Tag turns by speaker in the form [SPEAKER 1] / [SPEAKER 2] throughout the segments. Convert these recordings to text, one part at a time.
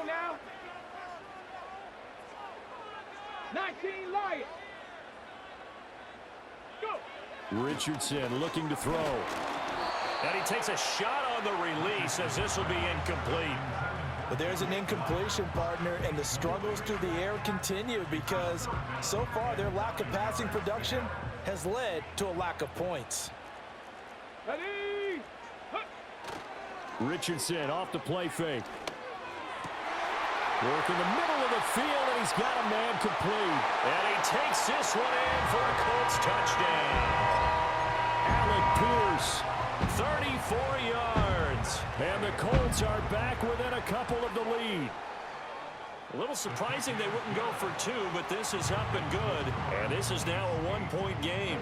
[SPEAKER 1] on now. 19 Lions. Go.
[SPEAKER 2] Richardson looking to throw.
[SPEAKER 3] And he takes a shot on the release as this will be incomplete.
[SPEAKER 4] But there's an incompletion, partner, and the struggles through the air continue because so far their lack of passing production has led to a lack of points.
[SPEAKER 1] Ready.
[SPEAKER 2] Richardson off the play fake. Work in the middle of the field, and he's got a man complete.
[SPEAKER 3] And he takes this one in for a Colts touchdown.
[SPEAKER 2] Alec Pierce,
[SPEAKER 3] 34 yards.
[SPEAKER 2] and the Colts are back within a couple of the lead.
[SPEAKER 3] A little surprising they wouldn't go for two, but this is up and good. And this is now a one-point game.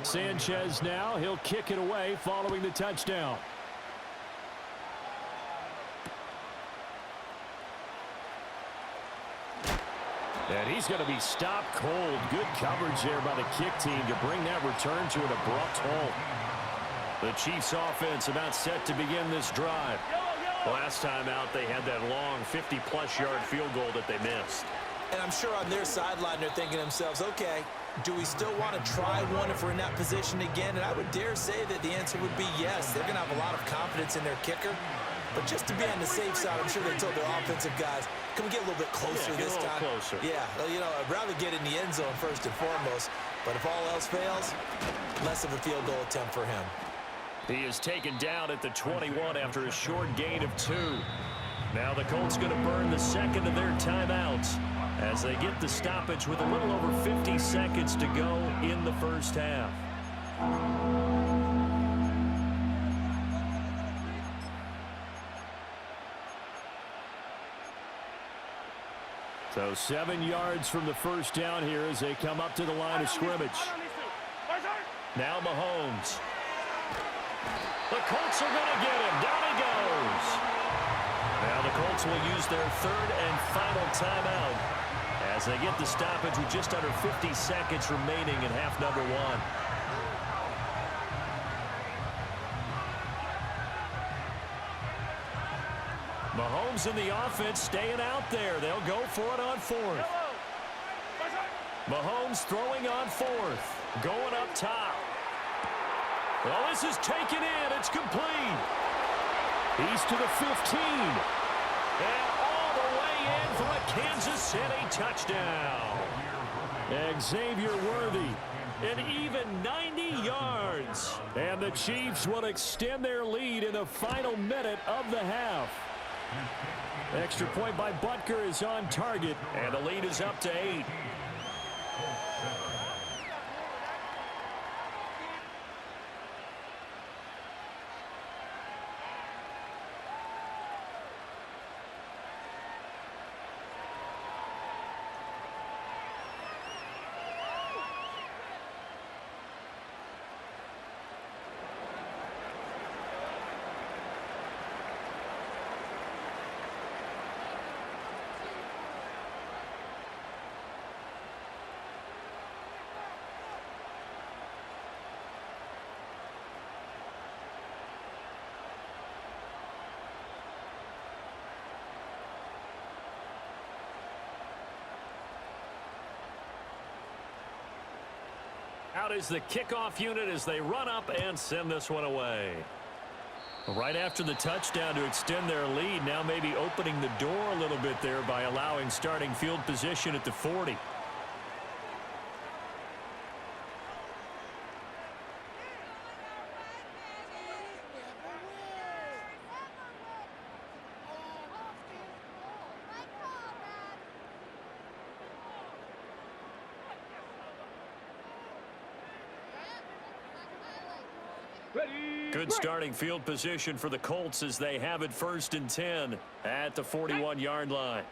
[SPEAKER 2] Sanchez now, he'll kick it away following the touchdown. And he's going to be stopped cold. Good coverage there by the kick team to bring that return to an abrupt halt. The Chiefs offense about set to begin this drive.
[SPEAKER 3] Last time out, they had that long 50-plus yard field goal that they missed.
[SPEAKER 4] And I'm sure on their sideline they're thinking to themselves, okay, do we still want to try one if we're in that position again? And I would dare say that the answer would be yes. They're going to have a lot of confidence in their kicker. But just to be on the safe side, I'm sure they told their offensive guys, can we get a little bit closer this time?
[SPEAKER 3] Closer.
[SPEAKER 4] Yeah, well, you know, I'd rather get in the end zone first and foremost. But if all else fails, less of a field goal attempt for him.
[SPEAKER 3] He is taken down at the 21 after a short gain of 2. Now the Colts going to burn the second of their timeouts as they get the stoppage with a little over 50 seconds to go in the first half.
[SPEAKER 2] So 7 yards from the first down here as they come up to the line of scrimmage.
[SPEAKER 3] Now Mahomes. The Colts are going to get him. Down he goes. Now the Colts will use their third and final timeout as they get the stoppage with just under 50 seconds remaining in half number 1. Mahomes and the offense staying out there. They'll go for it on 4th. Mahomes throwing on 4th. Going up top. Well, this is taken in. It's complete.
[SPEAKER 2] He's to the 15.
[SPEAKER 3] And all the way in for a Kansas City touchdown.
[SPEAKER 2] Xavier Worthy, an even 90 yards. And the Chiefs will extend their lead in the final minute of the half. Extra point by Butker is on target.
[SPEAKER 3] And the lead is up to 8. Out is the kickoff unit as they run up and send this one away. Right after the touchdown to extend their lead, now maybe opening the door a little bit there by allowing starting field position at the 40. Good starting field position for the Colts as they have it 1st and 10 at the 41-yard line.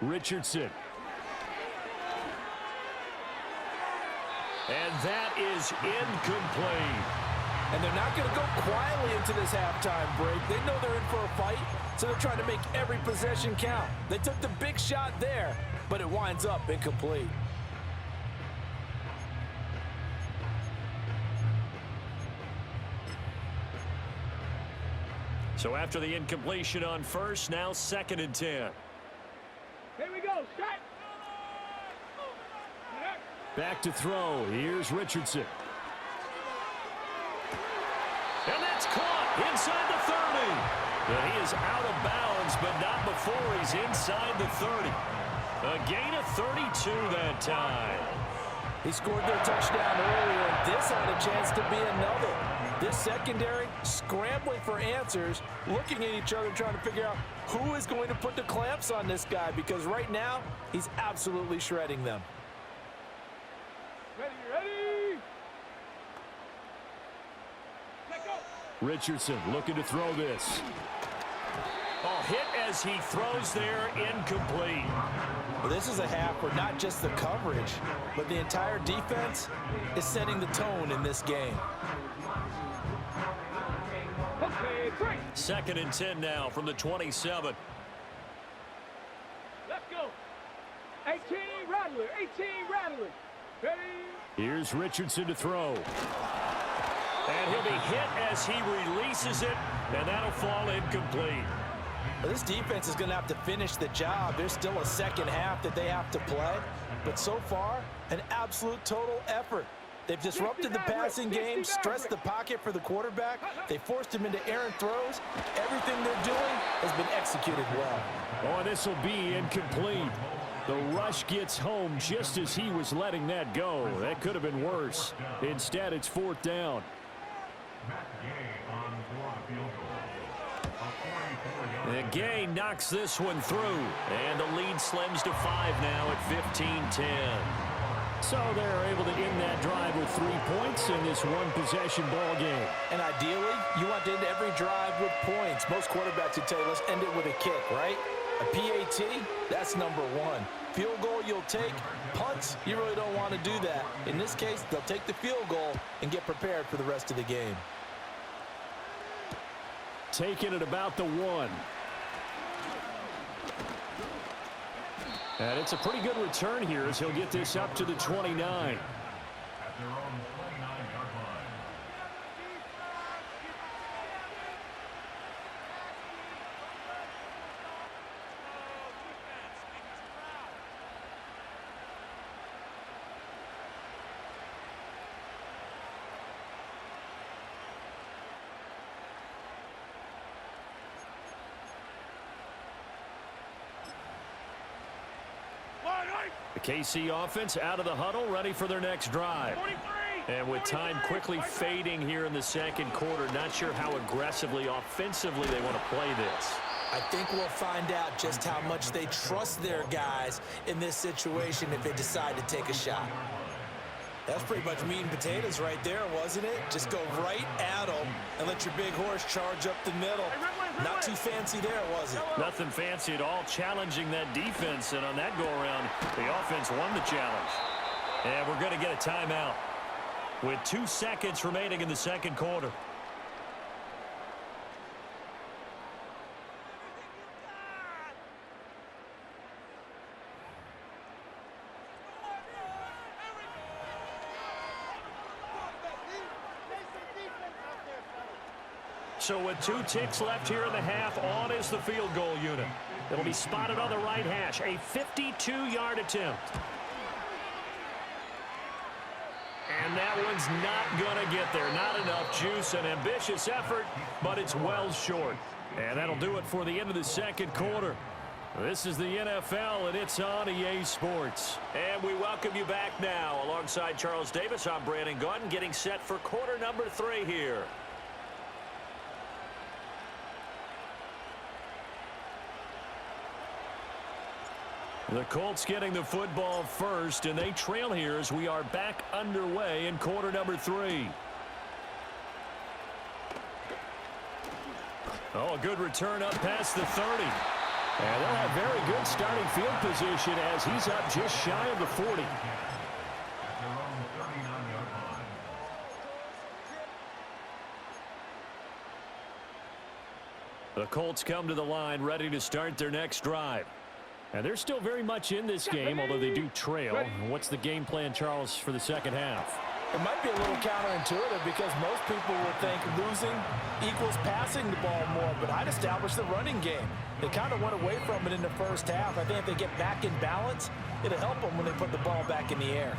[SPEAKER 2] Richardson.
[SPEAKER 3] And that is incomplete.
[SPEAKER 4] And they're not going to go quietly into this halftime break. They know they're in for a fight, so they're trying to make every possession count. They took the big shot there, but it winds up incomplete.
[SPEAKER 2] So after the incompletion on first, now 2nd and 10.
[SPEAKER 1] Here we go. Strike.
[SPEAKER 2] Back to throw. Here's Richardson. And that's caught inside the 30. And he is out of bounds, but not before he's inside the 30. A gain of 32 that time.
[SPEAKER 4] He scored their touchdown earlier, and this had a chance to be another. This secondary scrambling for answers, looking at each other, trying to figure out who is going to put the clamps on this guy, because right now he's absolutely shredding them.
[SPEAKER 1] Ready. Let go.
[SPEAKER 2] Richardson looking to throw this. Oh, hit as he throws there, incomplete.
[SPEAKER 4] Well, this is a half where not just the coverage, but the entire defense is setting the tone in this game.
[SPEAKER 1] Okay, 3.
[SPEAKER 2] 2nd and 10 now from the 27.
[SPEAKER 1] Let's go. 18 Rattler. 18 Rattler. Ready.
[SPEAKER 2] Here's Richardson to throw. And he'll be hit as he releases it, and that'll fall incomplete.
[SPEAKER 4] Well, this defense is going to have to finish the job. There's still a second half that they have to play. But so far, an absolute total effort. They've disrupted the passing game, stressed the pocket for the quarterback. They forced him into errant throws. Everything they're doing has been executed well.
[SPEAKER 2] Oh, this will be incomplete. The rush gets home just as he was letting that go. That could have been worse. Instead, it's 4th down. The Gay knocks this one through, and the lead slims to 5 now at 15-10. So they're able to end that drive with 3 points in this one-possession ball game.
[SPEAKER 4] And ideally, you want to end every drive with points. Most quarterbacks would tell you, let's end it with a kick, right? A PAT, that's number 1. Field goal you'll take. Punts, you really don't want to do that. In this case, they'll take the field goal and get prepared for the rest of the game.
[SPEAKER 2] Taking it about the 1. And it's a pretty good return here as he'll get this up to the 29. The KC offense out of the huddle, ready for their next drive.
[SPEAKER 1] 43.
[SPEAKER 2] And with time quickly fading here in the second quarter, not sure how aggressively, offensively they want to play this.
[SPEAKER 4] I think we'll find out just how much they trust their guys in this situation if they decide to take a shot. That's pretty much meat and potatoes right there, wasn't it? Just go right at them and let your big horse charge up the middle. Not too fancy there, was it?
[SPEAKER 2] Nothing fancy at all, challenging that defense, and on that go-around, the offense won the challenge. And we're going to get a timeout with 2 seconds remaining in the second quarter. So with 2 ticks left here in the half, on is the field goal unit. It'll be spotted on the right hash. A 52-yard attempt. And that one's not going to get there. Not enough juice. An ambitious effort, but it's well short. And that'll do it for the end of the second quarter. This is the NFL, and it's on EA Sports. And we welcome you back now. Alongside Charles Davis, I'm Brandon Gunn, getting set for quarter number 3 here. The Colts getting the football first, and they trail here as we are back underway in quarter number 3. Oh, a good return up past the 30. And they'll have very good starting field position as he's up just shy of the 40. Colts come to the line ready to start their next drive. And they're still very much in this game, although they do trail. What's the game plan, Charles, for the second half?
[SPEAKER 5] It might be a little counterintuitive because most people would think losing equals passing the ball more, but I'd establish the running game. They kind of went away from it in the first half. I think if they get back in balance, it'll help them when they put the ball back in the air.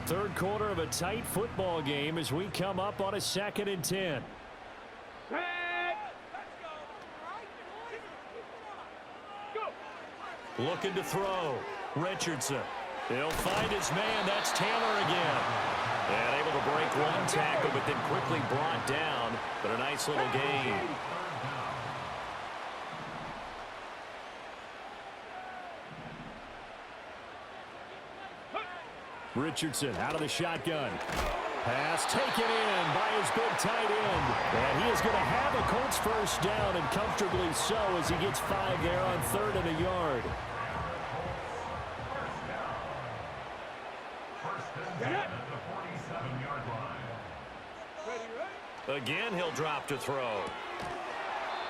[SPEAKER 2] Third quarter of a tight football game as we come up on a 2nd and 10. Looking to throw. Richardson. He'll find his man. That's Taylor again. And able to break one tackle, but then quickly brought down. But a nice little gain. Richardson out of the shotgun. Pass taken in by his big tight end. And he is going to have a Colts first down, and comfortably so as he gets 5 there on 3rd and a yard. Again, he'll drop to throw.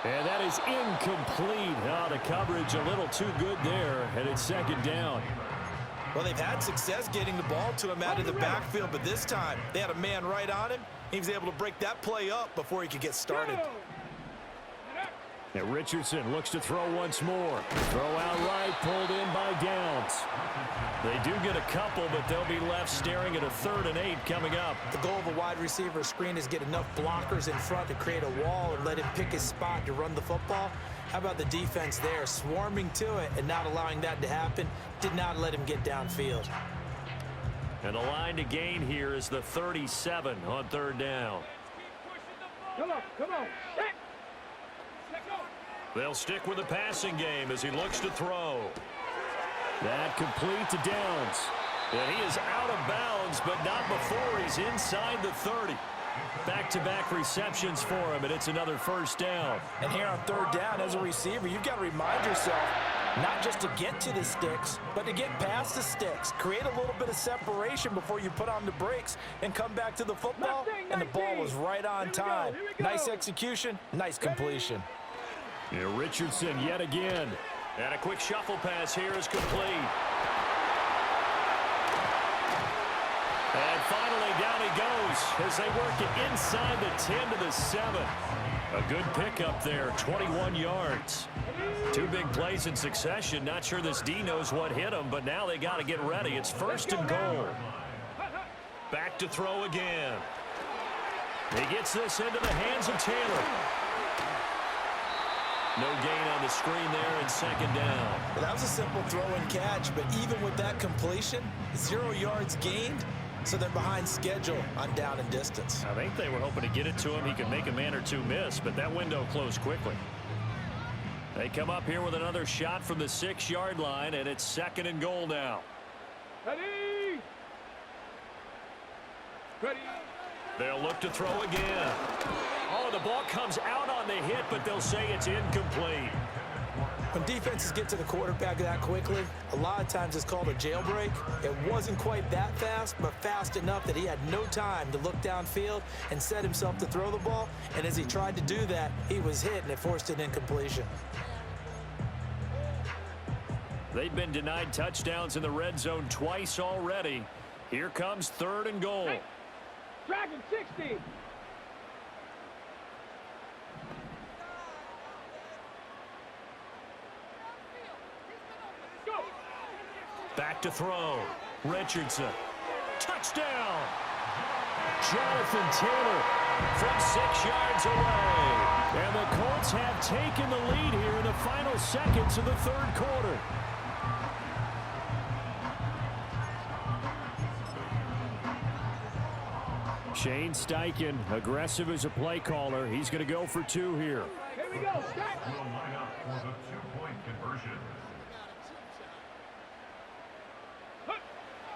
[SPEAKER 2] And that is incomplete. Oh, the coverage a little too good there, and it's 2nd down.
[SPEAKER 4] Well, they've had success getting the ball to him out of the backfield, but this time they had a man right on him. He was able to break that play up before he could get started.
[SPEAKER 2] And Richardson looks to throw once more. Throw out right, pulled in by Downs. They do get a couple, but they'll be left staring at a 3rd and 8 coming up.
[SPEAKER 4] The goal of a wide receiver screen is get enough blockers in front to create a wall and let him pick his spot to run the football. How about the defense there, swarming to it and not allowing that to happen? Did not let him get downfield.
[SPEAKER 2] And the line to gain here is the 37 on 3rd down.
[SPEAKER 1] Come on.
[SPEAKER 2] They'll stick with the passing game as he looks to throw. That complete to Downs. And he is out of bounds, but not before he's inside the 30. Back-to-back receptions for him, and it's another first down.
[SPEAKER 5] And here on 3rd down, as a receiver, you've got to remind yourself not just to get to the sticks, but to get past the sticks. Create a little bit of separation before you put on the brakes and come back to the football, and the ball was right on time. Nice execution, nice completion.
[SPEAKER 2] Yeah, Richardson yet again. And a quick shuffle pass here is complete. And finally, down he goes as they work it inside the 10 to the 7. A good pickup there, 21 yards. 2 big plays in succession. Not sure this D knows what hit him, but now they got to get ready. It's 1st and goal. Back to throw again. He gets this into the hands of Taylor. No gain on the screen there, and 2nd down.
[SPEAKER 4] Well, that was a simple throw and catch, but even with that completion, 0 yards gained, so they're behind schedule on down and distance.
[SPEAKER 2] I think they were hoping to get it to him. He could make a man or two miss, but that window closed quickly. They come up here with another shot from the 6-yard line, and it's 2nd and goal now.
[SPEAKER 1] Ready.
[SPEAKER 2] They'll look to throw again. Oh, the ball comes out on the hit, but they'll say it's incomplete.
[SPEAKER 4] When defenses get to the quarterback that quickly, a lot of times it's called a jailbreak. It wasn't quite that fast, but fast enough that he had no time to look downfield and set himself to throw the ball. And as he tried to do that, he was hit, and it forced an incompletion.
[SPEAKER 2] They've been denied touchdowns in the red zone twice already. Here comes 3rd and goal.
[SPEAKER 1] Hey. Dragon 60. Go.
[SPEAKER 2] Back to throw. Richardson. Touchdown. Jonathan Taylor from 6 yards away. And the Colts have taken the lead here in the final seconds of the 3rd quarter. Shane Steichen, aggressive as a play caller. He's going to go for 2 here.
[SPEAKER 1] Here we go. Stack.
[SPEAKER 6] Will line up for the 2-point conversion.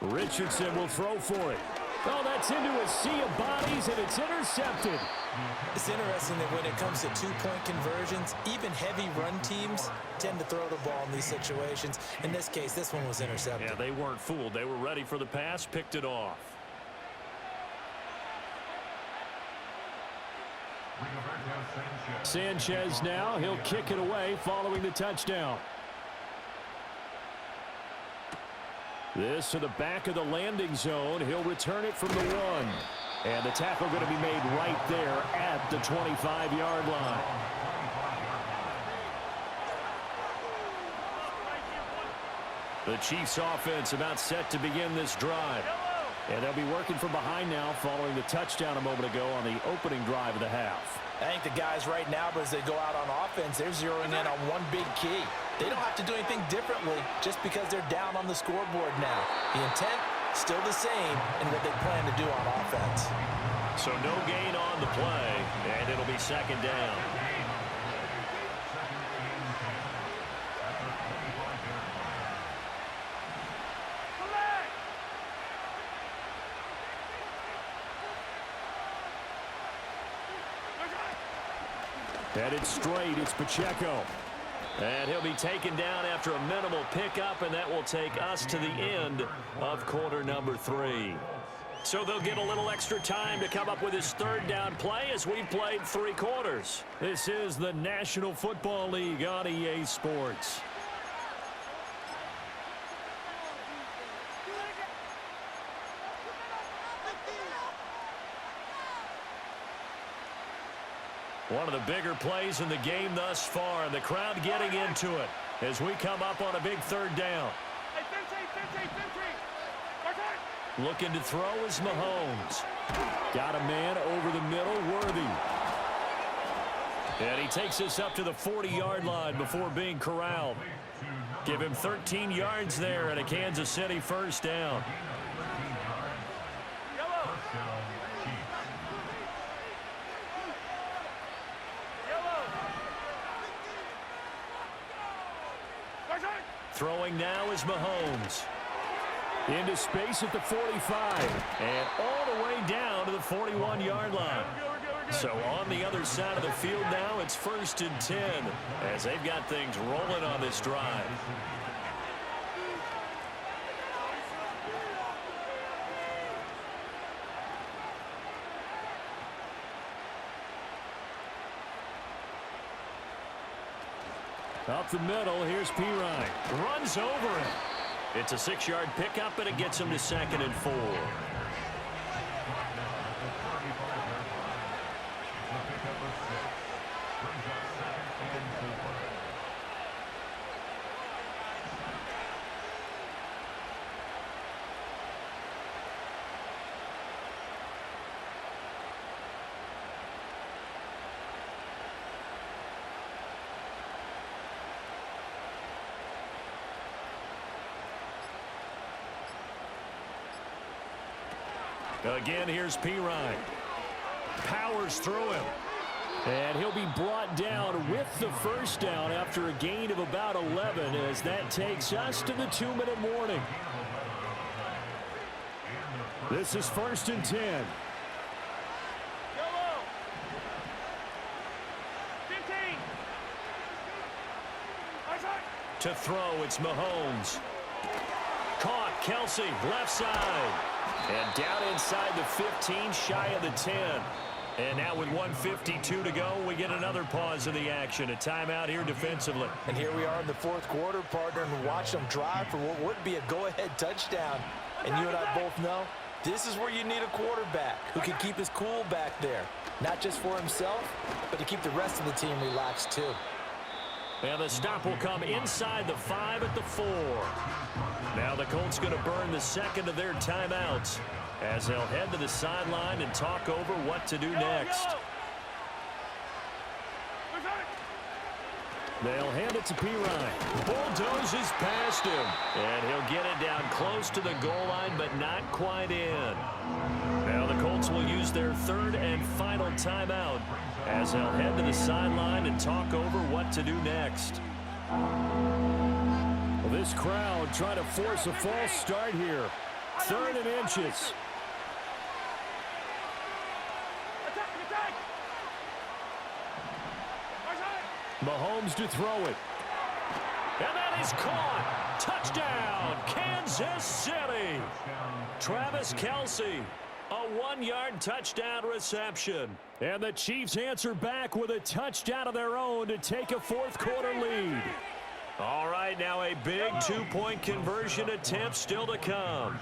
[SPEAKER 2] Richardson will throw for it. Oh, that's into a sea of bodies, and it's intercepted.
[SPEAKER 4] It's interesting that when it comes to two-point conversions, even heavy run teams tend to throw the ball in these situations. In this case, this one was intercepted.
[SPEAKER 3] Yeah, they weren't fooled. They were ready for the pass, picked it off.
[SPEAKER 2] Sanchez now. He'll kick it away following the touchdown. This to the back of the landing zone. He'll return it from the 1. And the tackle going to be made right there at the 25-yard line. The Chiefs offense about set to begin this drive. And they'll be working from behind now following the touchdown a moment ago on the opening drive of the half.
[SPEAKER 5] I think the guys right now, as they go out on offense, they're zeroing in on one big key. They don't have to do anything differently just because they're down on the scoreboard now. The intent, still the same in what they plan to do on offense.
[SPEAKER 3] So no gain on the play, and it'll be second down.
[SPEAKER 2] Headed straight, it's Pacheco.
[SPEAKER 3] And he'll be taken down after a minimal pickup, and that will take us to the end of quarter number 3. So they'll get a little extra time to come up with his third down play as we've played 3 quarters.
[SPEAKER 2] This is the National Football League on EA Sports.
[SPEAKER 3] One of the bigger plays in the game thus far, and the crowd getting into it as we come up on a big third down. Looking to throw is Mahomes.
[SPEAKER 2] Got a man over the middle, Worthy.
[SPEAKER 3] And he takes us up to the 40-yard line before being corralled. Give him 13 yards there and a Kansas City first down. Throwing now is Mahomes.
[SPEAKER 2] Into space at the 45.
[SPEAKER 3] And all the way down to the 41-yard line. So on the other side of the field now, it's 1st and 10 as they've got things rolling on this drive.
[SPEAKER 2] Up the middle, here's Pirine.
[SPEAKER 3] Runs over it. It's a 6-yard pickup, and it gets him to 2nd and 4. Again, here's Pirine. Powers through him.
[SPEAKER 2] And he'll be brought down with the first down after a gain of about 11 as that takes us to the 2-minute warning. This is 1st and 10.
[SPEAKER 3] To throw, it's Mahomes. Caught, Kelsey, left side. And down inside the 15, shy of the 10. And now with 1:52 to go, we get another pause of the action. A timeout here defensively.
[SPEAKER 5] And here we are in the 4th quarter, partner, and watch them drive for what would be a go-ahead touchdown. And you and I both know this is where you need a quarterback who can keep his cool back there. Not just for himself, but to keep the rest of the team relaxed too.
[SPEAKER 3] And the stop will come inside the 5 at the 4. Now the Colts going to burn the second of their timeouts as they'll head to the sideline and talk over what to do next.
[SPEAKER 2] They'll hand it to Pirine.
[SPEAKER 3] Bulldozes past him. And he'll get it down close to the goal line, but not quite in. Now the Colts will use their 3rd and final timeout as they'll head to the sideline and talk over what to do next.
[SPEAKER 2] Well, this crowd trying to force a false start here. 3rd and inches. Mahomes to throw it.
[SPEAKER 3] And that is caught. Touchdown, Kansas City. Travis Kelce, a 1-yard touchdown reception.
[SPEAKER 2] And the Chiefs answer back with a touchdown of their own to take a fourth-quarter lead.
[SPEAKER 3] All right, now a big two-point conversion attempt still to come.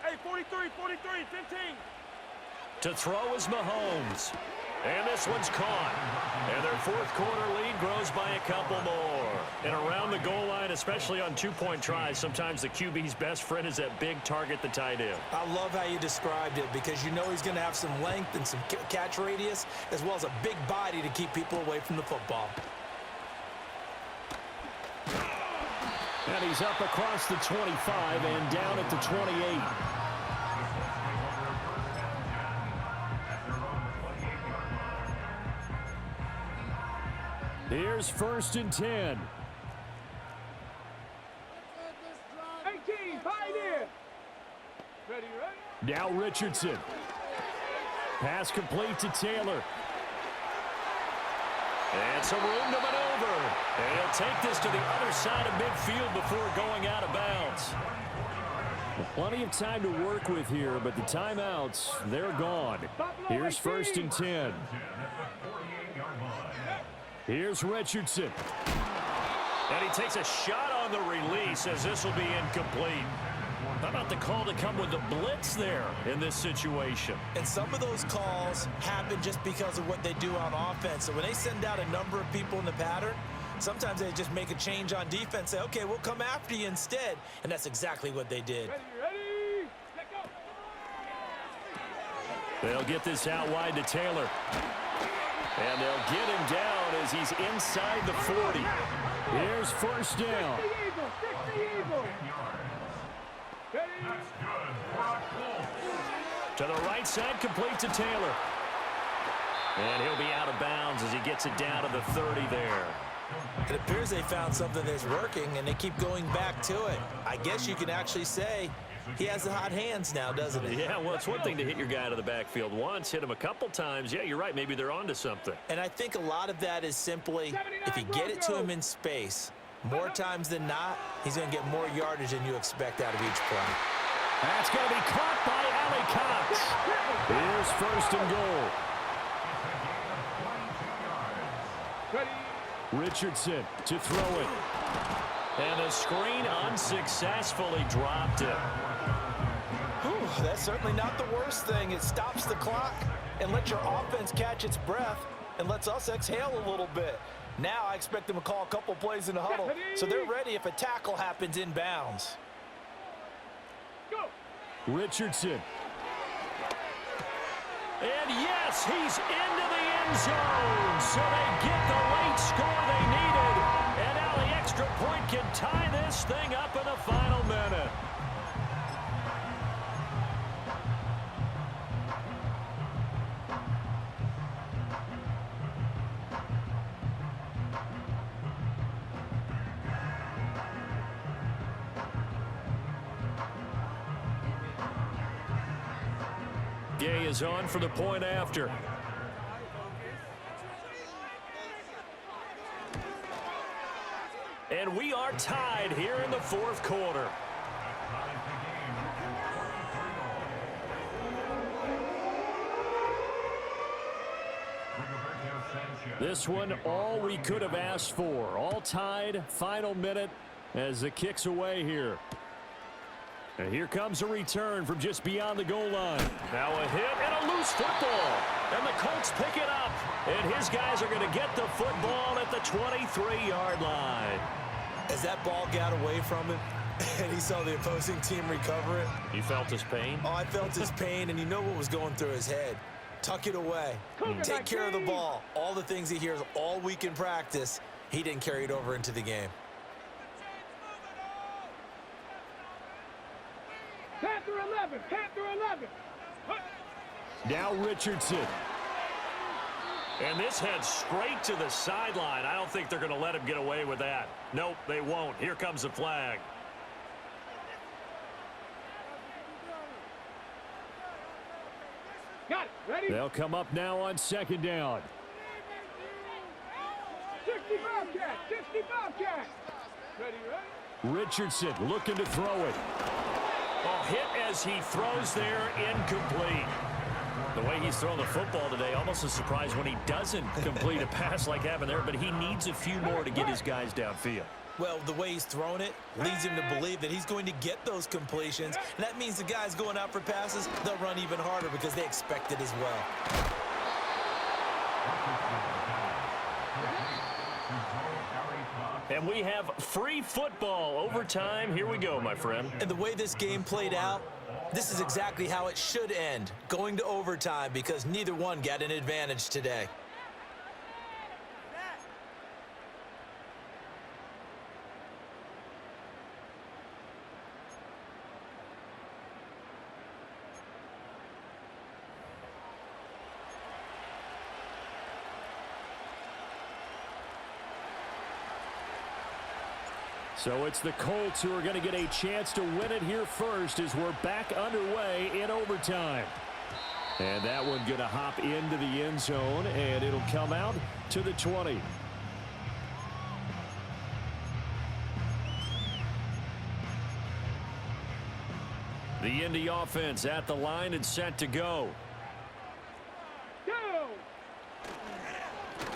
[SPEAKER 1] Hey, 43, 15.
[SPEAKER 3] To throw is Mahomes. And this one's caught. And their fourth-quarter lead grows by a couple more. And around the goal line, especially on two-point tries, sometimes the QB's best friend is that big target, the tight end.
[SPEAKER 4] I love how you described it because you know he's going to have some length and some catch radius as well as a big body to keep people away from the football.
[SPEAKER 2] And he's up across the 25 and down at the 28. Here's 1st and 10.
[SPEAKER 1] 18, pioneer. Ready.
[SPEAKER 2] Now Richardson. Pass complete to Taylor.
[SPEAKER 3] And some room to maneuver. And he'll take this to the other side of midfield before going out of bounds.
[SPEAKER 2] Plenty of time to work with here, but the timeouts, they're gone. Here's 1st and 10. Here's Richardson.
[SPEAKER 3] And he takes a shot on the release as this will be incomplete. How about the call to come with the blitz there in this situation?
[SPEAKER 4] And some of those calls happen just because of what they do on offense. So when they send out a number of people in the pattern, sometimes they just make a change on defense, say, okay, we'll come after you instead. And that's exactly what they did.
[SPEAKER 1] Ready. Let go.
[SPEAKER 2] They'll get this out wide to Taylor. And they'll get him down as he's inside the 40. Here's 1st down.
[SPEAKER 1] 60 Eagle. Ready.
[SPEAKER 3] To the right side, complete to Taylor. And he'll be out of bounds as he gets it down to the 30 there.
[SPEAKER 4] It appears they found something that's working, and they keep going back to it. I guess you can actually say he has the hot hands now, doesn't he?
[SPEAKER 3] Yeah, well, it's one thing to hit your guy out of the backfield once, hit him a couple times. Yeah, you're right. Maybe they're onto something.
[SPEAKER 4] And I think a lot of that is simply if you get it to him in space, more times than not, he's going to get more yardage than you expect out of each play.
[SPEAKER 2] That's going to be caught by Ali Cox. Here's 1st and goal.
[SPEAKER 1] Ready.
[SPEAKER 2] Richardson to throw it.
[SPEAKER 3] And the screen unsuccessfully dropped it.
[SPEAKER 5] Whew, that's certainly not the worst thing. It stops the clock and lets your offense catch its breath and lets us exhale a little bit. Now I expect them to call a couple plays in the huddle so they're ready if a tackle happens in bounds.
[SPEAKER 1] Go.
[SPEAKER 2] Richardson.
[SPEAKER 3] And yes, he's into the end zone. So they get the late score they needed. And now the extra point can tie this thing up in the final minute. Gay is on for the point after. And we are tied here in the fourth quarter.
[SPEAKER 2] This one, all we could have asked for. All tied, final minute as the kick's away here. And here comes a return from just beyond the goal line.
[SPEAKER 3] Now a hit and a loose football. And the Colts pick it up. And his guys are going to get the football at the 23-yard line.
[SPEAKER 4] As that ball got away from him and he saw the opposing team recover it.
[SPEAKER 3] You felt his pain?
[SPEAKER 4] Oh, I felt his pain, and you know what was going through his head. Tuck it away. Take care of the ball. All the things he hears all week in practice, he didn't carry it over into the game.
[SPEAKER 1] Panther 11. Panther 11.
[SPEAKER 2] Now Richardson.
[SPEAKER 3] And this heads straight to the sideline. I don't think they're going to let him get away with that. Nope, they won't. Here comes the flag.
[SPEAKER 1] Got it. Ready?
[SPEAKER 2] They'll come up now on 2nd down.
[SPEAKER 1] 60 60 Bobcats. Ready, ready?
[SPEAKER 2] Richardson looking to throw it.
[SPEAKER 3] Oh, hit as he throws there, incomplete. The way he's throwing the football today, almost a surprise when he doesn't complete a pass like happened there, but he needs a few more to get his guys downfield.
[SPEAKER 4] Well, the way he's thrown it leads him to believe that he's going to get those completions, and that means the guys going out for passes, they'll run even harder because they expect it as well.
[SPEAKER 3] And we have free football overtime. Here we go, my friend.
[SPEAKER 4] And the way this game played out, this is exactly how it should end, going to overtime, because neither one got an advantage today.
[SPEAKER 2] So it's the Colts who are going to get a chance to win it here first as we're back underway in overtime. And that one going to hop into the end zone, and it'll come out to the 20. The Indy offense at the line and set to go.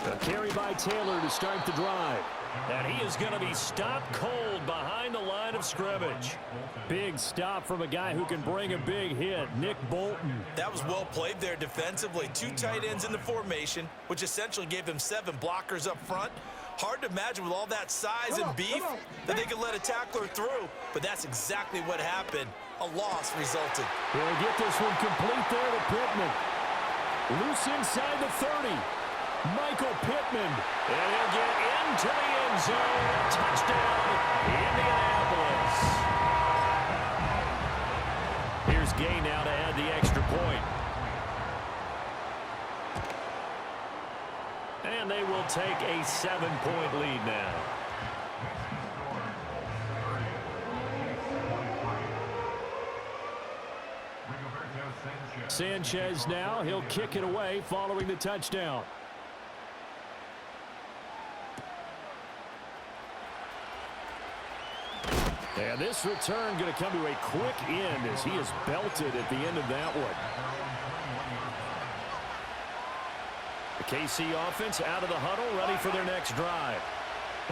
[SPEAKER 2] A carry by Taylor to start the drive.
[SPEAKER 3] And he is going to be stopped cold behind the line of scrimmage.
[SPEAKER 2] Big stop from a guy who can bring a big hit, Nick Bolton.
[SPEAKER 4] That was well played there defensively. Two tight ends in the formation, which essentially gave them 7 blockers up front. Hard to imagine with all that size and beef that they could let a tackler through, but that's exactly what happened. A loss resulted.
[SPEAKER 2] He'll get this one complete there to Pittman. Loose inside the 30. Michael Pittman.
[SPEAKER 3] And he'll get into the end zone. Touchdown, Indianapolis.
[SPEAKER 2] Here's Gay now to add the extra point.
[SPEAKER 3] And they will take a 7-point lead now.
[SPEAKER 2] Sanchez now. He'll kick it away following the touchdown. And this return going to come to a quick end as he is belted at the end of that one. The KC offense out of the huddle, ready for their next drive.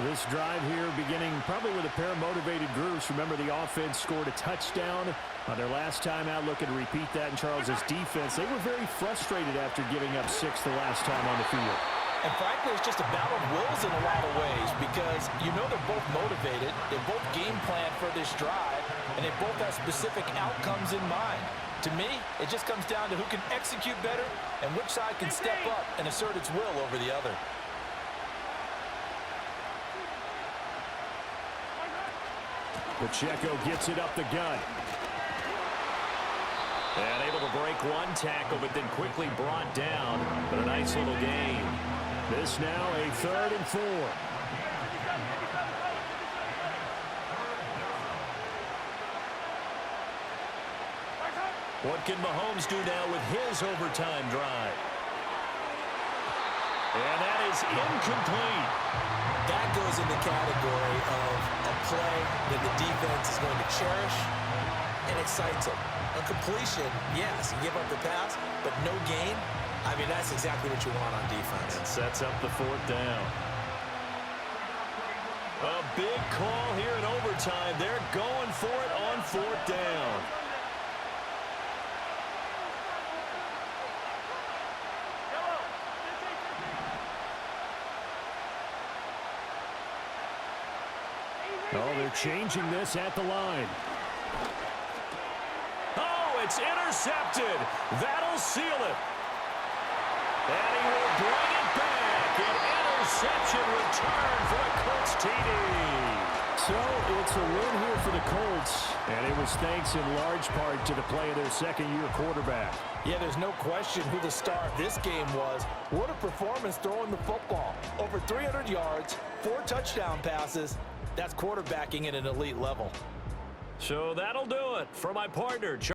[SPEAKER 2] This drive here beginning probably with a pair of motivated groups. Remember, the offense scored a touchdown on their last time out. Looking to repeat that in Charles's defense. They were very frustrated after giving up 6 the last time on the field.
[SPEAKER 5] And frankly, it's just a battle of wills in a lot of ways because you know they're both motivated. They both game plan for this drive, and they both have specific outcomes in mind. To me, it just comes down to who can execute better and which side can step up and assert its will over the other.
[SPEAKER 2] Pacheco gets it up the gut.
[SPEAKER 3] And able to break one tackle, but then quickly brought down. But a nice little gain.
[SPEAKER 2] This now a 3rd and 4.
[SPEAKER 3] What can Mahomes do now with his overtime drive? And that is incomplete.
[SPEAKER 4] That goes in the category of a play that the defense is going to cherish and excites them. A completion, yes, you give up the pass, but no gain. I mean, that's exactly what you want on defense.
[SPEAKER 3] And sets up the 4th down. A big call here in overtime. They're going for it on 4th down.
[SPEAKER 2] Oh, they're changing this at the line.
[SPEAKER 3] Oh, it's intercepted. That'll seal it. And he will bring it back. An interception return for the Colts TD.
[SPEAKER 2] So it's a win here for the Colts, and it was thanks in large part to the play of their second-year quarterback.
[SPEAKER 5] Yeah, there's no question who the star of this game was. What a performance throwing the football. Over 300 yards, 4 touchdown passes. That's quarterbacking at an elite level.
[SPEAKER 3] So that'll do it for my partner,